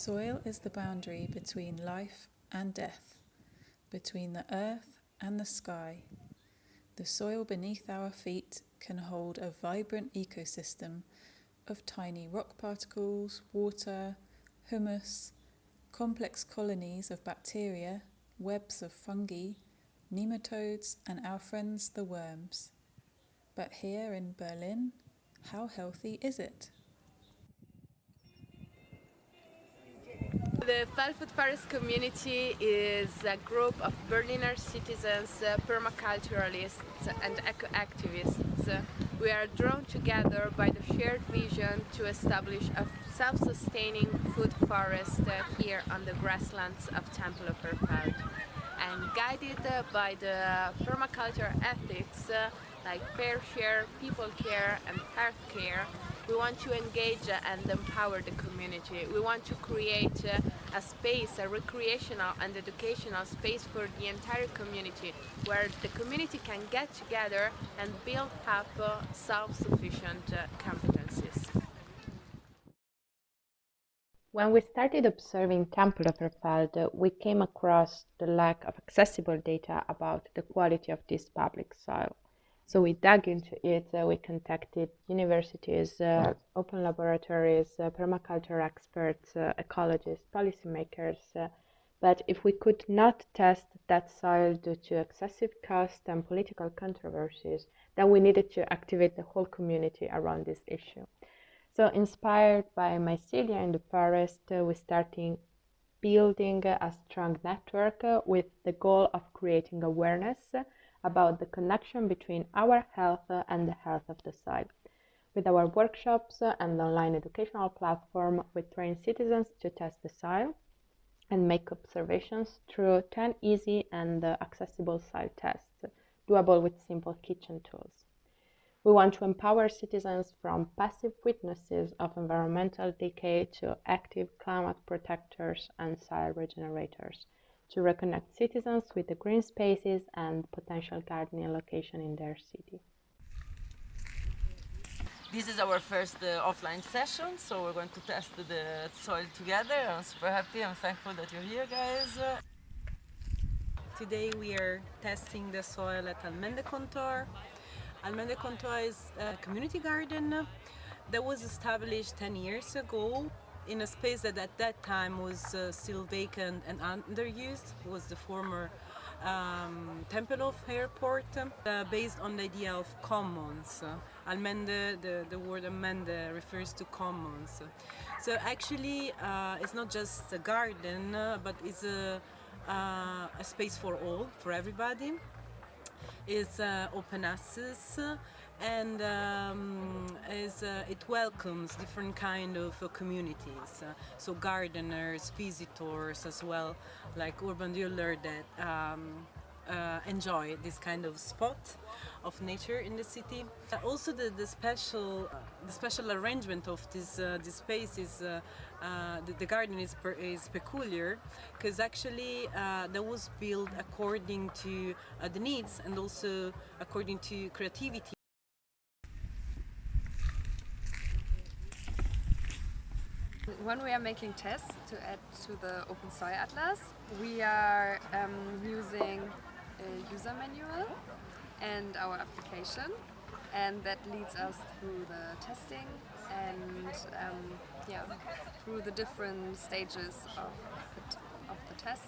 soil is the boundary between life and death, between the earth and the sky. The soil beneath our feet can hold a vibrant ecosystem of tiny rock particles, water, humus, complex colonies of bacteria, webs of fungi, nematodes, and our friends the worms. But here in Berlin, how healthy is it? The Food Forest community is a group of Berliner citizens, permaculturalists and eco-activists. We are drawn together by the shared vision to establish a self-sustaining food forest here on the grasslands of Tempelhoferfeld. And guided by the permaculture ethics like fair share, people care and health care, we want to engage and empower the community. We want to create a space, a recreational and educational space for the entire community, where the community can get together and build up self-sufficient competencies. When we started observing Tempelhoferfeld, we came across the lack of accessible data about the quality of this public soil. So we dug into it, we contacted universities, open laboratories, permaculture experts, ecologists, policymakers, but if we could not test that soil due to excessive cost and political controversies, then we needed to activate the whole community around this issue. So inspired by mycelia in the forest, we started building a strong network with the goal of creating awareness about the connection between our health and the health of the soil. With our workshops and online educational platform, we train citizens to test the soil and make observations through 10 easy and accessible soil tests, doable with simple kitchen tools. We want to empower citizens from passive witnesses of environmental decay to active climate protectors and soil regenerators, to reconnect citizens with the green spaces and potential gardening location in their city. This is our first offline session, so we're going to test the soil together. I'm super happy and thankful that you're here, guys. Today we are testing the soil at Almendekontor. Almendekontor is a community garden that was established 10 years ago in a space that at that time was still vacant and underused. It was the former Tempelhof airport, based on the idea of commons. Almende, the word Almende refers to commons. So actually it's not just a garden, but it's a space for all, for everybody. It's open access, and it welcomes different kind of communities, so gardeners, visitors as well, like urban dweller that enjoy this kind of spot of nature in the city. Also the special arrangement of this space is the garden is peculiar, because actually that was built according to the needs and also according to creativity. When we are making tests to add to the Open Soil Atlas, we are using a user manual and our application, and that leads us through the testing and through the different stages of the test.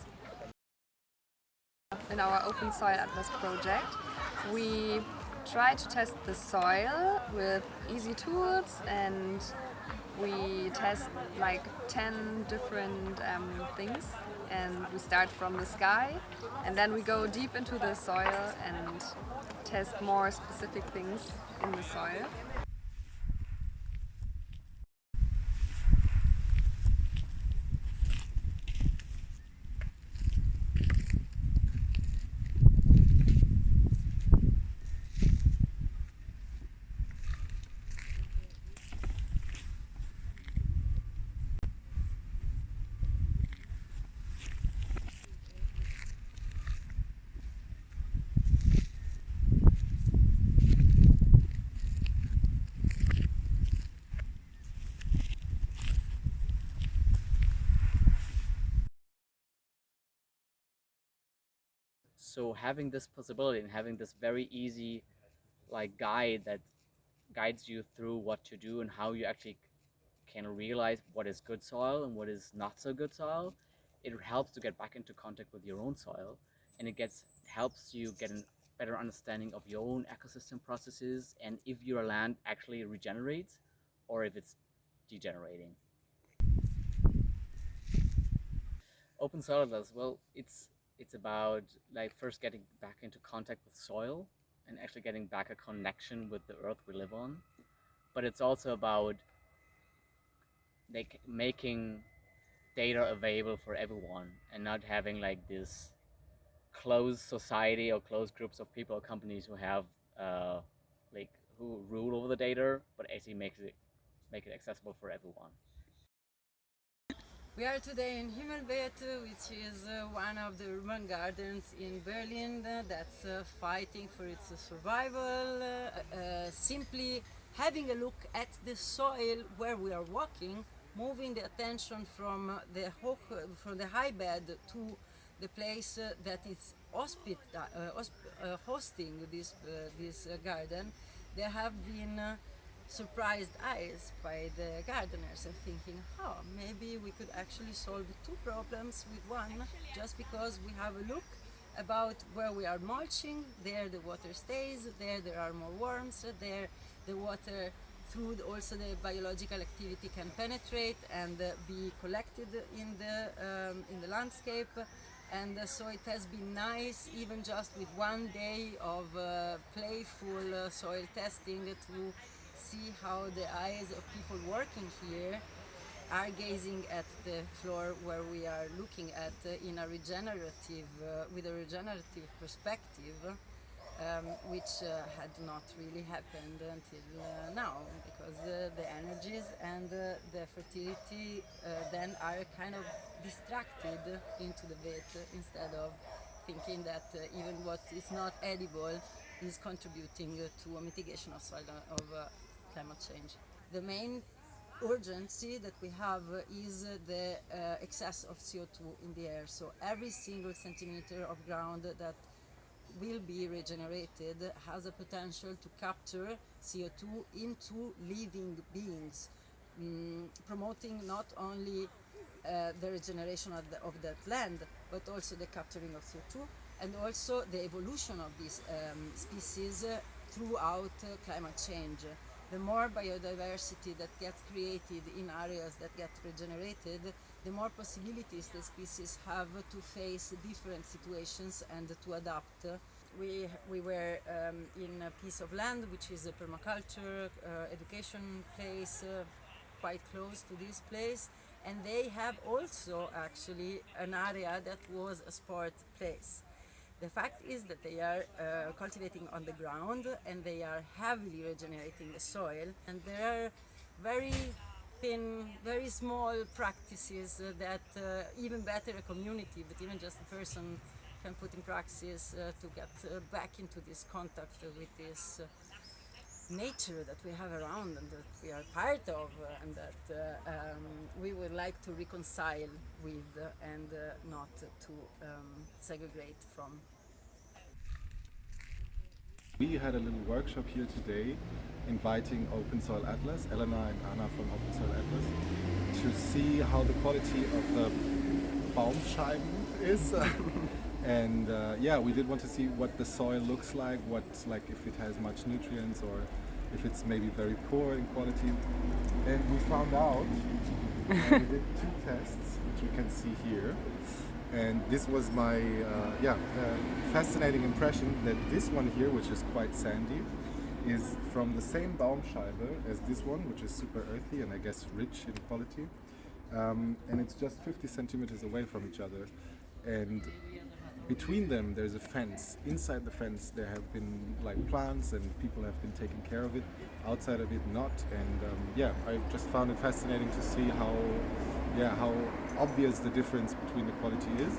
In our Open Soil Atlas project, we try to test the soil with easy tools, and we test like 10 different things, and we start from the sky and then we go deep into the soil and test more specific things in the soil. So having this possibility and having this very easy like guide that guides you through what to do and how you actually can realize what is good soil and what is not so good soil, it helps to get back into contact with your own soil, and it helps you get a better understanding of your own ecosystem processes and if your land actually regenerates or if it's degenerating. Open soil atlas, well, it's about like first getting back into contact with soil and actually getting back a connection with the earth we live on, but it's also about like making data available for everyone and not having like this closed society or closed groups of people or companies who have like who rule over the data, but actually make it accessible for everyone. We are today in Himmelbett, which is one of the urban gardens in Berlin that's fighting for its survival. Simply having a look at the soil where we are walking, moving the attention from the high bed to the place that is hosting this garden. There have been surprised eyes by the gardeners and thinking, oh, maybe we could actually solve two problems with one, just because we have a look about where we are mulching. There the water stays, there are more worms, there the water through also the biological activity can penetrate and be collected in the landscape. And so it has been nice, even just with one day of playful soil testing, to see how the eyes of people working here are gazing at the floor where we are looking at in a regenerative, with a regenerative perspective, which had not really happened until now, because the energies and the fertility then are kind of distracted into the vet instead of thinking that even what is not edible is contributing to a mitigation of soil climate change. The main urgency that we have is the excess of CO2 in the air. So every single centimeter of ground that will be regenerated has a potential to capture CO2 into living beings, promoting not only the regeneration of that land, but also the capturing of CO2 and also the evolution of these species throughout climate change. The more biodiversity that gets created in areas that get regenerated, the more possibilities the species have to face different situations and to adapt. We were in a piece of land which is a permaculture education place quite close to this place, and they have also actually an area that was a sport place. The fact is that they are cultivating on the ground and they are heavily regenerating the soil, and there are very thin, very small practices that even better a community, but even just a person can put in practice to get back into this contact with this nature that we have around and that we are part of and that we would like to reconcile with and not to segregate from. We had a little workshop here today inviting Open Soil Atlas, Elena and Anna from Open Soil Atlas, to see how the quality of the Baumscheiben is. And yeah, we did want to see what the soil looks like, if it has much nutrients or if it's maybe very poor in quality. And we found out, we did two tests, which you can see here. And this was my fascinating impression that this one here, which is quite sandy, is from the same Baumscheibe as this one, which is super earthy and I guess rich in quality. And it's just 50 centimeters away from each other. And between them there's a fence. Inside the fence there have been like plants and people have been taking care of it. Outside of it not. And I just found it fascinating to see how obvious the difference between the quality is.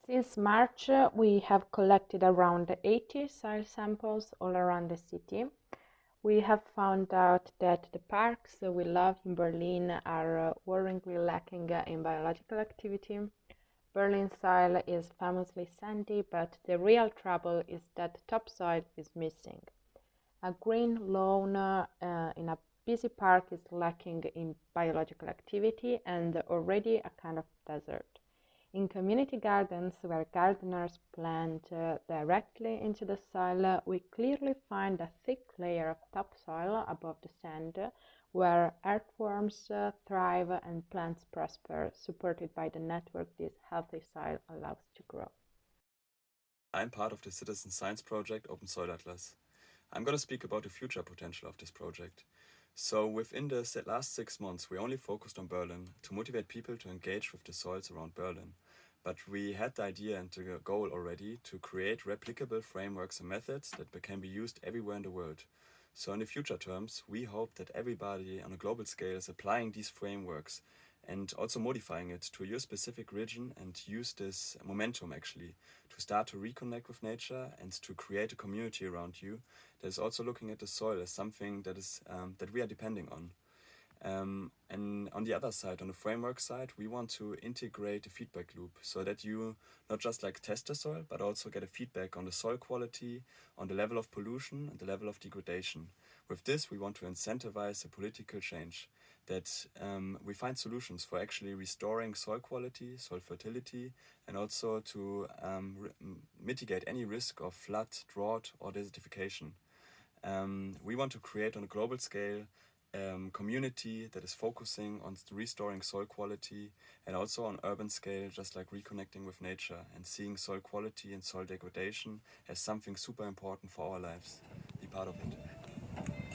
Since March, we have collected around 80 soil samples all around the city. We have found out that the parks we love in Berlin are worryingly lacking in biological activity. Berlin soil is famously sandy, but the real trouble is that the topsoil is missing. A green lawn in a busy park is lacking in biological activity and already a kind of desert. In community gardens, where gardeners plant directly into the soil, we clearly find a thick layer of topsoil above the sand, where earthworms thrive and plants prosper, supported by the network this healthy soil allows to grow. I'm part of the citizen science project Open Soil Atlas. I'm going to speak about the future potential of this project. So within the last 6 months, we only focused on Berlin to motivate people to engage with the soils around Berlin. But we had the idea and the goal already to create replicable frameworks and methods that can be used everywhere in the world. So in the future terms, we hope that everybody on a global scale is applying these frameworks and also modifying it to your specific region and use this momentum actually to start to reconnect with nature and to create a community around you that is also looking at the soil as something that is that we are depending on. And on the other side, on the framework side, we want to integrate a feedback loop so that you not just like test the soil, but also get a feedback on the soil quality, on the level of pollution and the level of degradation. With this, we want to incentivize a political change that we find solutions for actually restoring soil quality, soil fertility, and also to mitigate any risk of flood, drought, or desertification. We want to create on a global scale community that is focusing on restoring soil quality and also on urban scale, just like reconnecting with nature and seeing soil quality and soil degradation as something super important for our lives. Be part of it.